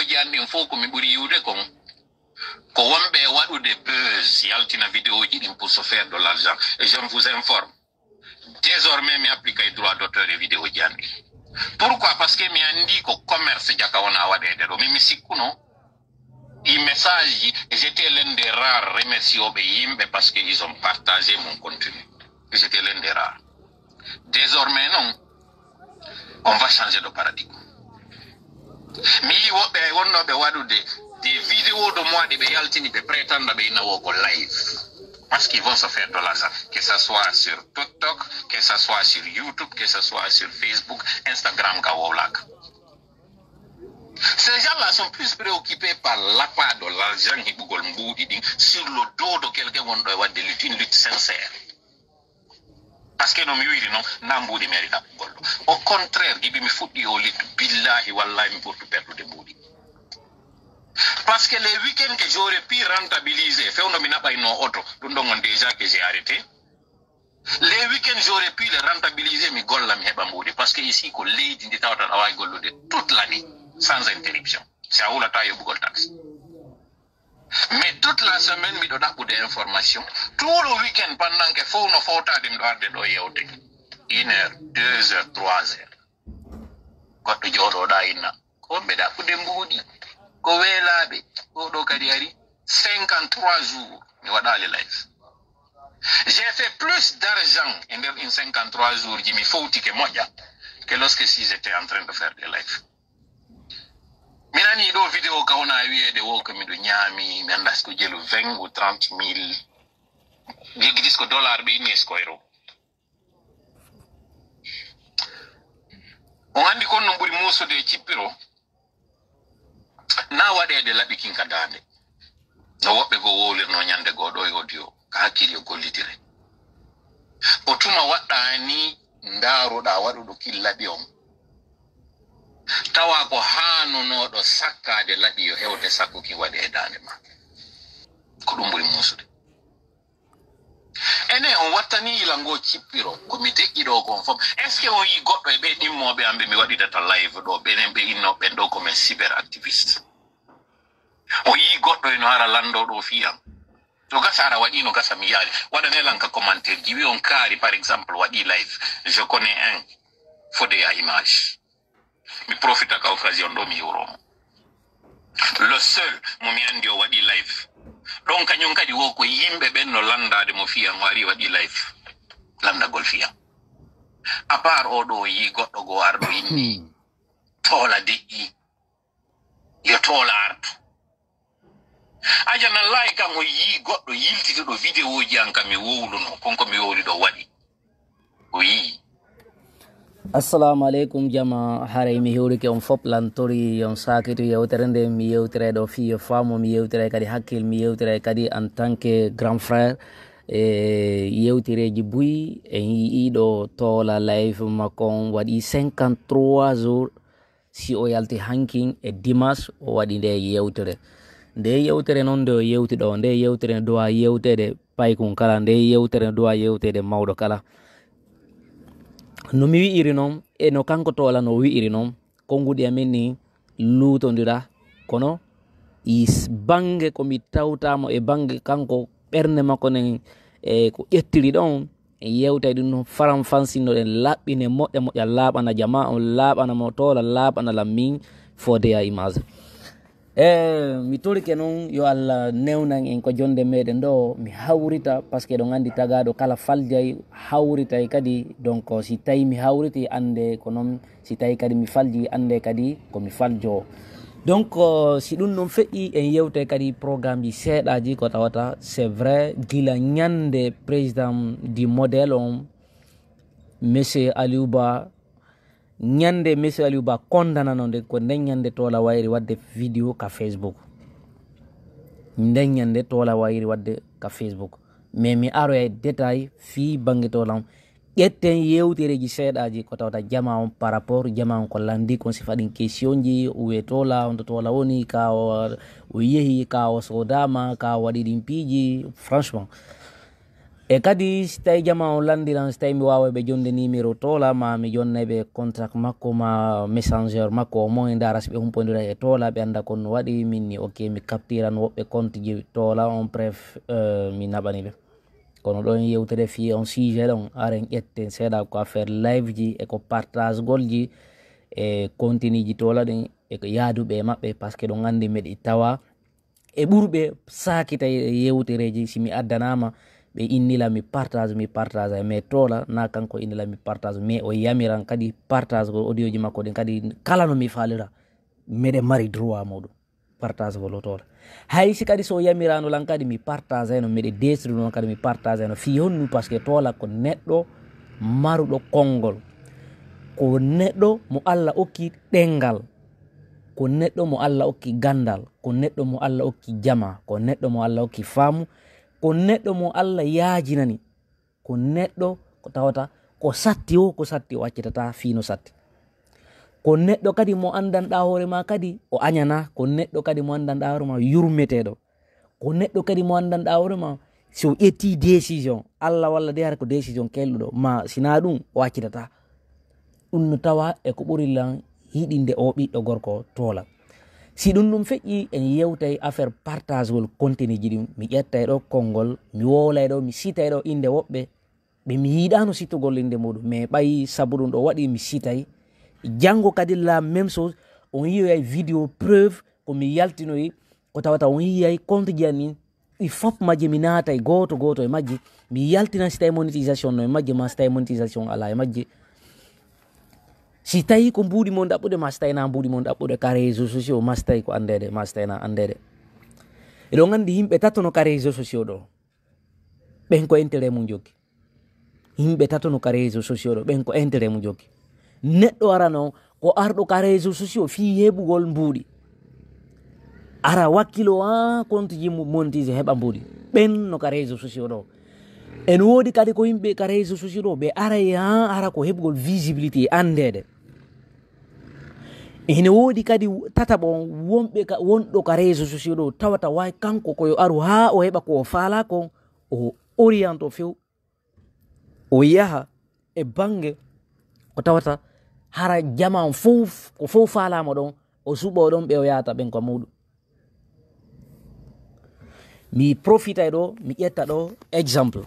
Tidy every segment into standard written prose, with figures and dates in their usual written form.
ji andi foko mi buri yude ko wonbe wadude buzz yaltina vidéo ji din pour se faire de l'argent et je vous informe désormais mi applique les droits d'auteur et vidéo ji andi. Pourquoi? Parce que mi andi ko commerce jaka wona wadede do mi sikuno i message j'étais l'un des rares remercieux yimbe parce que ils ont partagé mon contenu. J'étais l'un des rares. Désormais non, on va changer de paradigme. Mi wobe wonno be wadude des vidéos de moi de yaltini be prétendre be na woko live parce qu'ils vont se faire de l'argent, que ça soit sur TikTok, que ça soit sur YouTube, que ça soit sur Facebook, Instagram kawolak. Ces gens-là sont plus préoccupés par l'appât de l'argent sur le dos de quelqu'un qui doit avoir une lutte sincère. Parce que nous ne n'ambo de mérite. Au contraire, il me faut dire billahi wallahi pour tout perdre de boudi. Parce que les week-ends que j'aurais pu rentabiliser, fait on n'a pas une auto, donc déjà que j'ai arrêté. Les week-ends j'aurais pu les rentabiliser mais golla mi heba boudi parce que ici que lady ndi tawta away gollo de toute l'année sans interruption. C'est à où la taille au taxi. Mais toute la semaine, je donne des informations. Tout le week-end, pendant que faut nos photos de me 1 heure, 2 heures, 3 heures. Quand tu joro daina, comme beda kude mbudi, ko welabe, ko do kadiari 53 jours, ni wada le live. J'ai fait plus d'argent en 53 jours, Jimmy Fouti que moi, que lorsque si j'étais en train de faire des lives. Minani do vidéo ka ona wiye de wo ko mi do nyami mi andas ko jelu 20 ou 30 000 yegi disco dollar be ni ko euro on andi ko no buri muso de cipiro na wade de labi kin kadande no wobbe go wolir no nyande go do yodio ka hakili ko litire o tuma wadda ni ndaro da wadu do killabi on tawa ko hanu no do sakka de labi yo hewde sakko ki wade e dande ma ko dum buri musude ene on wattani ilango cippiro ko mi tekki do ko fam est ce que o yi goddo e be dimmobe ambe mi wadi data live do benen be inno be do ko men cyber activist o yi goddo e no ara lando do fiam to gasara wadi no gasa mi yali wada ne lanka commentaire jiwi on kari par exemple wadi live je connais un faut des images. Mi profita ka occasion do mi euro. Le seul momiandi o wadi live. Donc kanyon kadi wo ko yimbe benno landa de mo fiya ngari wadi live. Landa golfia. A part o do yi goddo go ardo inni. Tola de yo tola ardo. Ajana like am o yi goddo yilti do video ji an kam mi wowlu no konko mi wowli do wadi. O yi assalamu alaikum jama haray mi hewrike on fop lantori on sakitu yewtere nde mi yewtere do fi famo mi yewtere kadi hakkil mi yewtere kadi en tant que grand frère yewtereji buy en yiido tola live makon wadi 53 jours si o yalti hanking e dimas o wadi nde yewtere non do yewti do nde yewtere do a yewtede paykun kala nde yewtere do a yewtede mawdo kala no mi wi'iri non e no kanko tola no wi'iri non kongudi amen ni lutondira kono is bange ko mi tawtamo e bange kanko berne makko nen e ko ƴettiri ɗon e yewtay ɗum no faram fansinoɗen laɓɓine moƴƴa moƴƴa laaɓana jama on laaɓana mo tola laaɓana lammin fode a image mi torike non yo Allah newnan en ko jonde meɗen ɗo mi hawrita parce que ɗo gandi tagaɗo kala faljay hawritay kadi donc si tawi mi hawriti ande ko noon si tawi kadi mi falji ande kadi komi faljo donc si ɗum noon feƴƴi en yewte kadi programme ji seeɗaji ko tawata c'est vrai gila ñande président du modèle on monsieur Aliou Ba ñande monsieur Aliou Ba condamnano nde ko nden ñande tola wayri wadde vidéo ka Facebook nden ñande tola wayri wadde ka Facebook mais mi aro e détail fi bangi tolam ƴetten yewtereji seeɗaji ko tawta jama on par rapport jama on ko landi kon si faɗin question ji uwe tola on to tola woni ka o yehi ka o sodama ka waɗi ɗin piiji franchement e kadi so tawi jama on landiran so tawi mi wawa ɓe jonde numéro tola ma mi jonnaɓe contract makko ma messenger makko o mo e dara so ɓe humpodira e tola ɓe anda kon no waɗi minni ok mi captiran woɓɓe compte ji tola on bref mi naɓani ɓe kono ɗon yewtere fi on sujet ɗon aren ƴetten seeɗa ko affaire live ji e ko partage gol ji e continue ji tola ɗin e ko yaaduɓe maɓɓe par ce que ɗon andi meɗi tawa e ɓurɓe sakita yewtereji si mi addanama ɓe innila mi partage mais tola na kanko innila mi partage mais o yamiran kadi partage gol audio ji makko ɗin kadi kala no mi falira meɗe mari droit muɗum partage gol o tola haysi kadi so yamirano lan kadi mi partage no meɗe desri noon kadi mi partage no fi honnu par ce que tola ko neɗɗo maruɗo konngol ko neɗɗo mo Allah okki ɗengal ko neɗɗo mo Allah okki gandal ko neɗɗo mo Allah okki jama ko neɗɗo mo Allah okki faamu ko neɗɗo mo Allah yaajinani ko neɗɗo ko tawata ko satti o accitata fiino satti ko neɗɗo kadi mo andanɗa hoore ma kadi o añana ko neɗɗo kadi mo andanɗa hoore ma yurmeteɗo ko neɗɗo kadi mo andanɗa hoore ma so ƴetti décision Allah walla de hara ko décision kelɗuɗo ma sina ɗum o accitata ɗum no tawa e ko ɓuri lan hiɗinde o ɓiɗɗo gorko tola si ɗum ɗum feƴƴi en yewtay affaire partage gol continue ji ɗum mi ƴettay ɗo konngol mi wolay ɗo mi sitay ɗo inde woɓɓe ɓe mi yiɗano sittugol inde muɗum mais ɓayi sabu ɗum ɗo waɗi mi sitay janngo kadi la même chose on yiyoyay vidéo preuve komi yaltinoyi ko tawata on yiyay compte ji amin ɗi fop majje mi naatay goto e majje mi yaltina si tawi monétisation no e majje ma si tawi monétisation ala e majje si tawi ko mbuuɗi mon ɗaɓɓude ma si tawi na mbuuɗi mon ɗaɓɓude ka réseau sociaux ma si tawi ko andede ma si tawi na andede eɗon andi yimɓe tatono ka réseau sociaux ɗo ɓen ko intérêt mum joggi yimɓe tatono ka réseau sociaux ɗo ɓen ko intérêt mum joggi neɗɗo arano ko arɗo ka réseau sociaux fi heɓugol mbuuɗi ara wakkilo compte ji monétise heɓa mbuuɗi ɓen no ka réseau sociaux ɗo en woodi kadi ko yimɓe ka réseau sociaux ɗo ɓe aray ara ko heɓugol visibilité andede ene woodi kadi tataɓo wonɗo ka réseau sociaux ɗo tawata way kanko koyo aru ha o heɓa ko o faala kon o oriente o few o yaha e bange ko tawata hara jama fof ko fof faalama ɗon o suɓo ɗon ɓe o yahata ɓen ko muɗum mi profitay ɗo mi ƴetta ɗo exemple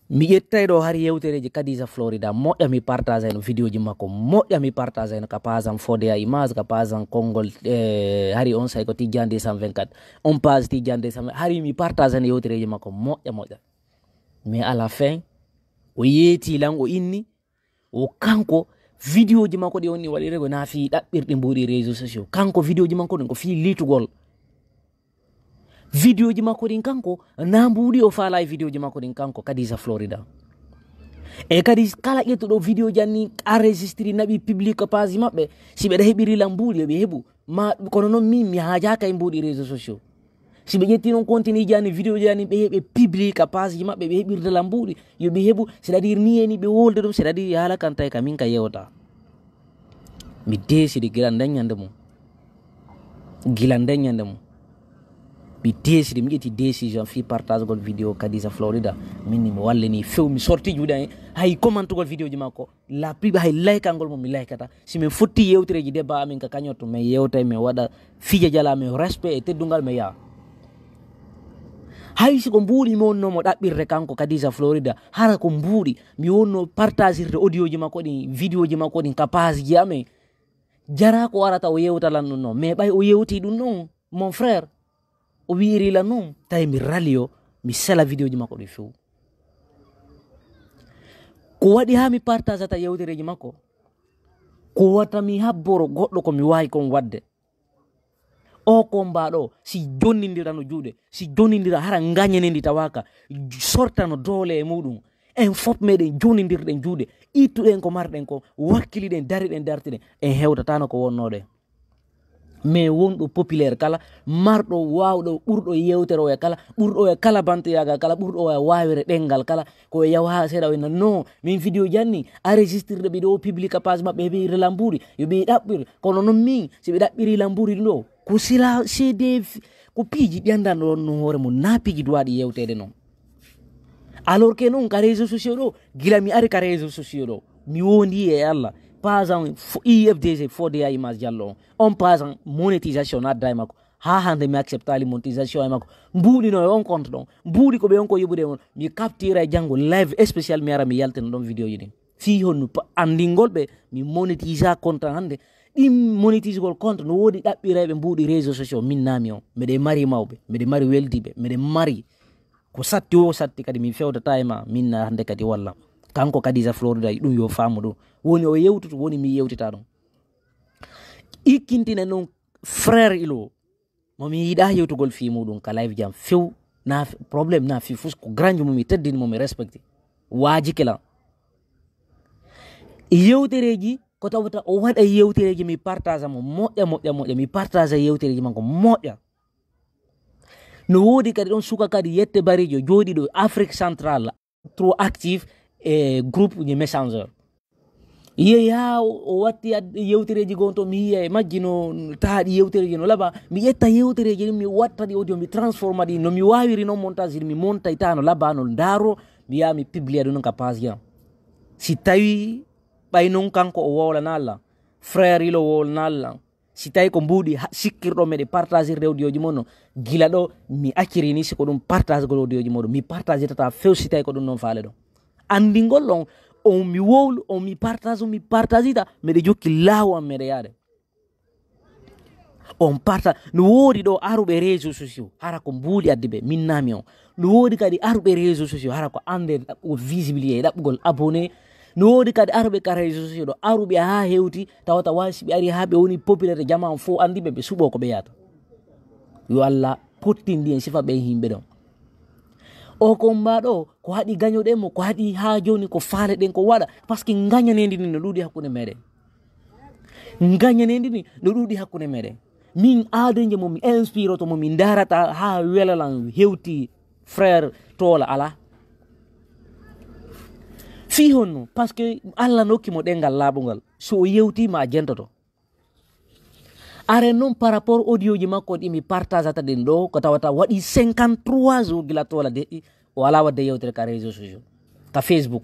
mi ƴettay ɗo har yewtereji Kadisa Florida moƴƴa mi partage no vidéo ji makko moƴƴa mi partage no ka pasan fode a image ka pasan konngol hari on say ko Tidjane 224 on page Tidjane 224 hari mi partage no yewtereji makko moƴƴa mais à la fin o yeeti lan o inni o kanko vidéo ji makko ɗi onni waɗire ko na fi ɗaɓɓirɗi mbuɗi réseaux sociaux kanko vidéo ji makko ɗin ko fi litugol vidéo ji makko ɗin kanko na mbuɗi o faala e vidéo ji makko ɗin kanko Kadisa Florida e kadi kala ƴettuɗo vidéo janni enregistré naɓi public page maɓɓe si ɓeɗa heɓiri lan mbuɗi yoɓe heɓu ma kono noon min mi haajaka e mbuɗi réseaux sociaux si ɓe ƴetti noon continue jani vidéo jani ɓe heɓe public page ji maɓɓe ɓe heɓirde lan mbuɗi yoɓe heɓu c'est à dire ni eni ɓe wolde ɗum c'est à dire haala kan tawi ka min ka yewta mi décide gila daññande mum mi décide mi ƴetti décision fi partage gol vidéo Kadisa Florida minni mi wallani few mi sorti juuɗe hay commentugol vidéo ji makko la plus hay laykangol mo mi laykata si min fotti yewtereji debba amin ka kañotto mi yewtay mi waɗa fija jala mi respect e teddungal mi yaa hay siko mbuuɗi mi wonnomo ɗaɓɓirde kanko Kadisa Florida hara ko mbuuɗi mi wonno partageirde audio ji makko ɗin vidéo ji makko ɗin ka page ji amen jara ko warata o yewtalan ɗum noon mais ɓay o yewti ɗum noon mon frère o wiirila noon tawi mi ralio mi sela vidéo ji makko ɗi few ko waɗi ha mi partageata yewtereji makko ko watta mi habboro goɗɗo ko mi wawi kon wadde o kombaɗo si jonnidira no juuɗe si jonnidira hara gañanendi tawaka sortano doole e muɗum en fop meɗen jonnidirɗen juuɗe ittuɗen ko marɗen ko wakkiliɗen dariɗen dartiɗen en hewtatano ko wonnoɗen mais wonɗo populaire kala marɗo wawɗo ɓurɗo yewtere o e kala ɓurɗo e kala bantoyagal kala ɓurɗo e wawire ɗengal kala ko yaw ha seeɗa o non min vidéo janni enregistré ɓe ɗo public page maɓɓe heɓe lambuuri yoɓe ɗaɓɓir kono noon min si ɓe ɗaɓɓiri lambuuri ɗum ɗo ko sila cd ko piiji ɓiyandan ɗo no hoore mum na piiji duwaɗi yewtede noon alors que non ka réseaux sociaux ɗo gila mi ari ka réseaux sociaux ɗo mi wondi e Allah pasan IFDG fode ay mas jallo on pasan monétisation adda mako ha hande mi acceptali monétisation mako mbudi no on compte don mbudi ko be on ko yobude on mi capture jango live spécial mi ara mi yalten don vidéo yidi fi honu andingol be mi monétisa compte hande ɗim monétisgol compte no wodi ɗaɓɓireɓe mbudi réseaux sociaux min nami on miɗe mari mawɓe miɗe mari weldiɓe miɗe mari ko satti o satti kadi mi fewdata e ma min hande kadi walla kanko kadi za Florida ɗum yo faamu ɗum woni o yewtuto woni mi yewtita ɗum ikkintine noon frère ilo momi yiɗa yewtugol fi muɗum ka live jam few na probléme na fi fus ko granjo momi teddini momi respecté waaji kela yewtereji ko tawata o waɗa yewtereji mi partage mo moƴƴa mi partage yewtereji makko moƴƴa no woodi kadi ɗon suka kadi yette barijo jooɗi ɗo Afrique centrale trop active e groupe je messenger yeya o watti yewtereji gon to mi yiya e majji no taaɗi yewtereji no laaɓa mi ƴetta yewtereji ɗin mi watta ɗi audio mi transforma ɗi no mi wawiri noon montage ɗi mi monta ita no laaɓa no daaro mi yaha mi publia ɗum noon ka page yam si tawi ɓay noon kanko o wowlana Allah frère ilo wowlana Allah si tawi ko mbuuɗi sikkirɗo meɗe partagirde audioji mon no gila ɗo mi acciri ni siko ɗum partage gol audioji moɗon mi partage tata few si tawi ko ɗum noon faale ɗon andingol ɗon on mi wowlu on mi partage ita meɗe jokki laawu am meɗe yaade on partage no woodi ɗo aruɓe réseaux sociaux hara ko mbuuɗi addi ɓe min nami on no woodi kadi aruɓe réseaux sociaux hara ko ande visibilité ɗaɓɓugol abonné no woodi kadi aruɓe ka réseaux sociaux ɗo aruɓe ha hewti tawata wasi ɓe ari ha ɓe woni populaire jama on fo andiɓe ɓe suɓo ko ɓe yata yo Allah pottindi en sifa ɓe yimɓe ɗon o ko mbaɗo ko haɗi gañoɗen mo ko haɗi ha joni ko faale ɗen ko waɗa par ce que gañanendi ni no ɗuuɗi hakkude meɗen gañanendi ni no ɗuuɗi hakkude meɗen min aadeje momi inspire to momi darata ha welalan hewti frère tola ala fi honno par ce que Allah nokkimo ɗengal laaɓugal so o yewtima a jentoto are noon par rapport audio ji makko ɗi mi partage ata ɗen ɗo ko tawata waɗi 53 jours gila tola deƴƴi o ala wadde yewtere ka réseaux sociaux ka Facebook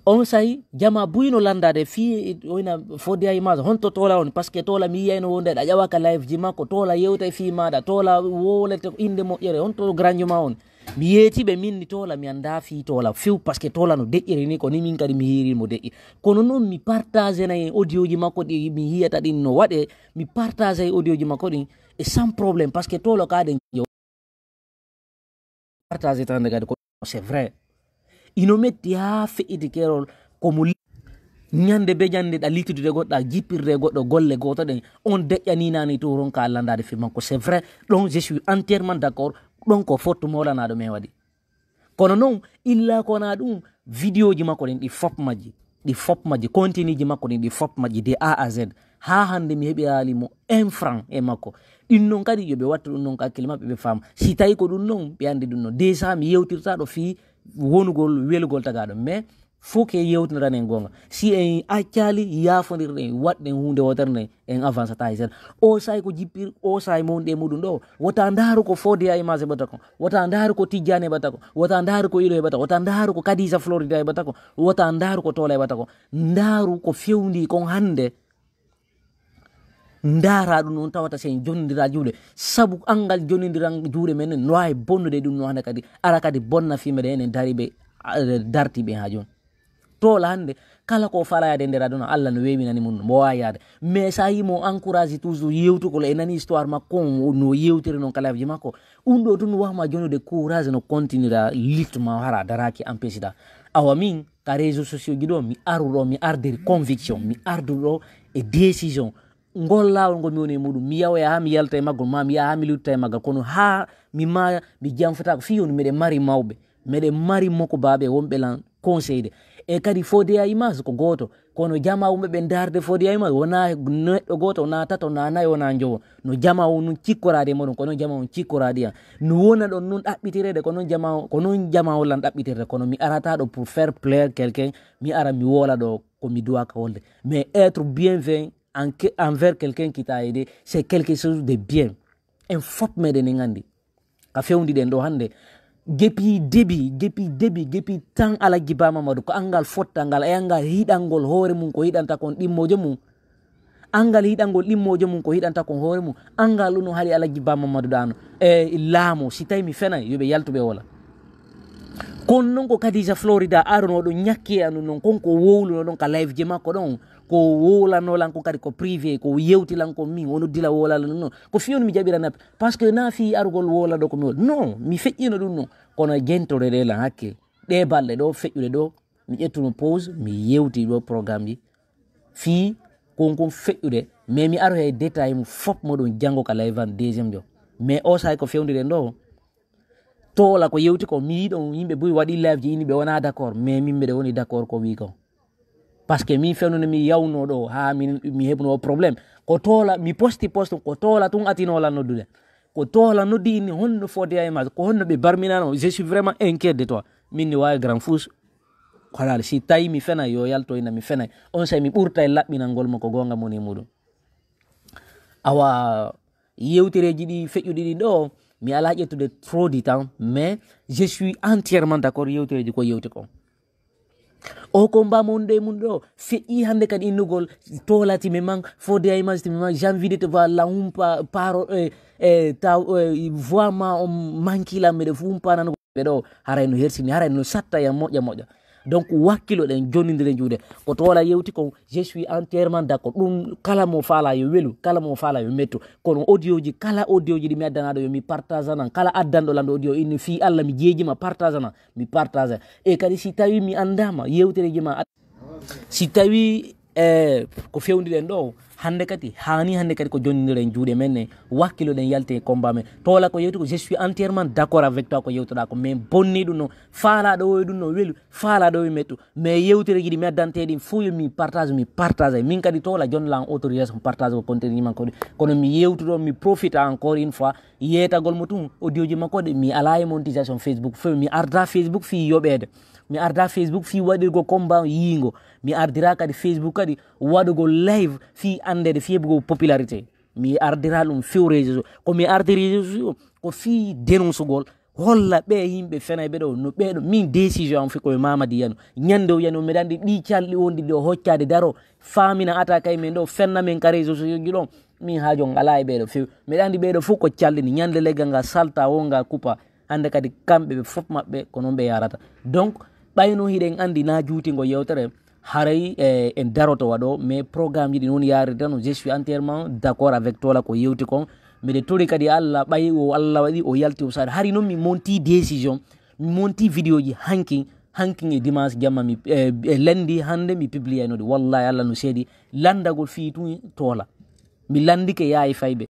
on sayi jama buyno landade fi oyna fodde ay maso honto tola on par ce que tola mi yiyayno wonde a ƴawa ka live ji makko tola yewta fi maɗa tola wowlete inde moƴƴere honto granjo ma on mi yeetiɓe minni tola mi anda fi tola few par ce que tola no deƴƴiri ni ko ni min kadi mi hiirimo deƴƴi kono noon mi partage nayi audio ji makko ɗi mi yiyata ɗin no waɗe mi partage ay audio ji makko ɗin e sans probléme par ce que tola kaɗen partage tande kadi ko c'est vrai ino metti ha feƴƴiti kerol komo ñande be ñande ɗa litudude goɗɗa jippirde goɗɗo golle goto ɗen on deƴƴaninani to ronka landade fi makko c'est vrai ɗon je suis entièrement d' accord ɗon ko fottu molanaɗo men waɗi kono noon illa kona ɗum vidéo ji makko ɗin ɗi fop majji continue ji makko ɗin ɗi fop majji de A à Z ha hande mi heɓi alimo 1 franc e makko ɗin noon kadi yoɓe watta ɗum noon ka hakkille maɓɓe ɓe faama si tawi ko ɗum noon ɓe andi ɗum noon déjà mi yewtirtaɗo fi wonugol welugol tagaɗo mais faut que yewtiniran en gonga si en accali yafodirɗen waɗɗen hunde wotere nde en avance ta e seeɗa o sayi ko jippir o sayi mawɗe muɗum ɗo wota ndaaru ko fode ya image heɓata ko wota ndaaru ko tijjani heɓata ko wota ndaaru ko ilo heɓata ko wota ndaaru ko kadisa florida heɓata ko wota ndaaru ko tola heɓata ko ndaaru ko fewndi kon hande ndaara ɗum noon tawata sen jonnidira juuɗe sabu angal jonnidiran juuɗe men no wawi bonnude ɗum no hande kadi ara kadi bonna fimeɗe enen dariɓe dartiɓe ha joni tola hande kala ko falayade nder aduna Allah no wewinani mum mo wawi yaade mais sa yimo encourage toujours yewtugol e nani histoire makko no yewtiri noon kala ji makko ɗum ɗo tun wawma jonude courage no continuera lutte ma hara daraki empêchida awa min ka réseaux sociaux ji ɗo mi aruɗo mi ardiri conviction mi arduɗo e décision ngol lawol ngol mi woni e muɗum mi yawoya ha mi yalta e maggol ma mi yaha ha mi lutta e maggal kono ha mi maya mi janfatako fi on miɗe mari mawɓe miɗe mari moko baɓe wonɓe lan conseil de e kadi fode ya image ko goto kono jama wumɓe ɓe darde fode ya image wona neɗɗo goto wona tato wona nayo wona jowo no jama o nun cikkorade moɗon ko noon jama on cikkoradi yan no wona ɗon nun ɗaɓɓitirede ko noon jama o lan ɗaɓɓitirde kono mi arata ɗo pour faire plaire quelqu'un mi ara mi wola ɗo komi duwaka wolde mais être bienveillant envers quelqu'un qui t'a aidé c'est quelque chose de bien en fop meɗen en andi ka fewndi ɗen ɗo hande gepi debi tan Alhaji Ba Mamadou ko angal fottangal e angal hiɗangol hoore mum ko hiɗanta kon ɗimmojo mum angal hiɗangol ɗimmojo mum ko hiɗanta kon hoore mum angal ɗum no haali Alhaji Ba Mamadou ɗano e laamo si tawi mi fenay yoɓe yaltuɓe wola kon noon ko Kadija Florida arono ɗon ñakki anu noon konko wowluno ɗon ka live je makko ɗon ko wolanolan ko kadi ko privé ko yewtilan ko min ono dila wolala ɗum noon ko fiyoni mi jaɓiranaɓe par ce que na fi arugol wola ɗo komi wol non mi feƴƴino ɗum noon kono jentore ɗe lan hakke ɗe balɗe ɗo feƴƴude ɗo mi ƴettuno pause mi yewti ɗo programme ji fi konkon feƴƴude mais mi aro hay détail mo fop moɗon janggo ka live an deuxiéme jo mais o sahay ko fewdiɗen ɗo tola ko yewti ko mi yiɗon yimɓe boyi waɗi live ji ini ɓe wona d' accord mais min mbeɗe woni d' accord ko wi ko par ce que min fewnude mi yawno ɗo ha mi heɓno probléme ko tola mi posti poste ko tola tun atinola noddude ko tola noddi inni honno fode e ma ko honno ɓe barminano je suis vraiment inquiet de toi min ni wawi grand fous kolal si tawi mi fenay yo yalto ina mi fenay on say mi ɓurta e laɓɓinalngol mo ko gonga moni muɗum awa yewtereji ɗi feƴƴuɗi ɗi ɗo mi ala ƴettude trop du temps mais je suis entièrement d' accord yewtereji ko yewti ko o ko mbamonde mum ɗo feƴƴi hande kadi innugol tolati mi man fode a image mi man j'ai envie de te voir la humpa paro ta voix ma on manquila mbeɗe humpananoɓe ɗo haray no hersini haray no satta ya moƴƴa moƴƴa donc wakkilo ɗen jonnidire juuɗe ko tola yewti ko je suis entièrement d' accord ɗum kala mo faala yo welu kala mo faala yo metto kono audio ji kala audio ji ɗi mi addanaɗo yo mi partage anan kala addanɗo lando audio inni fi Allah mi jeejima partage anan mi partage e kadi si tawi mi andama yewtereji ma si tawi ko fewdiɗen ɗo hande kadi ko jonnodiren juuɗe men wakkilo ɗen yalte combat men tola ko yewti ko je suis entièrement d' accord avec toi ko yewtoɗa ko mais bonni ɗum no faalaɗo woy ɗum no welu faalaɗo woy metto mais yewtereji ɗi mi addanteɗi fo yo mi partage min kadi tola jonnelan autorisation partage ko contenu man koɗi kono mi yewtuɗo mi profite encore une fois yetagol mo tun audio ji makko ɗe mi ala e monétisation Facebook fo mi arda Facebook fi yoɓede mi arda Facebook fi waɗirgo combat yiingo mi ardira kadi Facebook kadi waɗugo live fi andede fi heɓugo popularité mi ardira ɗum few réseau ko mi ardi réseau ko fi dénoncegol holla ɓe yimɓe fenay ɓe ɗo no ɓeɗo min décision am fi koye Mamadi Yano ñande o yani miɗa andi ɗi calɗi wondi ɗo hoccade daro famina ata kay men ɗo fenna men ka réseau sociaux ji ɗon min haajon ala e ɓeɗo few miɗa andi ɓeɗo fof ko calɗini ñande leggal nga salta wonga coupa hande kadi kamɓe ɓe fof maɓɓe ko noon ɓe yarata donc ɓayno hiɗen andi na juutingo yewtere haray en daroto waɗo mais programme ji ɗi noon yarita no je suis entièrement d' accord avec tola ko yewti kon mbiɗe tori kadi Allah ɓayi o Allah waɗi o yalti o saɗa hari noon mi monti décision mi monti vidéo ji hankin e dimanche jamma mi lendi hande mi publié node wallahi Allah no seedi landagol fi tun tola mi landike yaayi fayɓe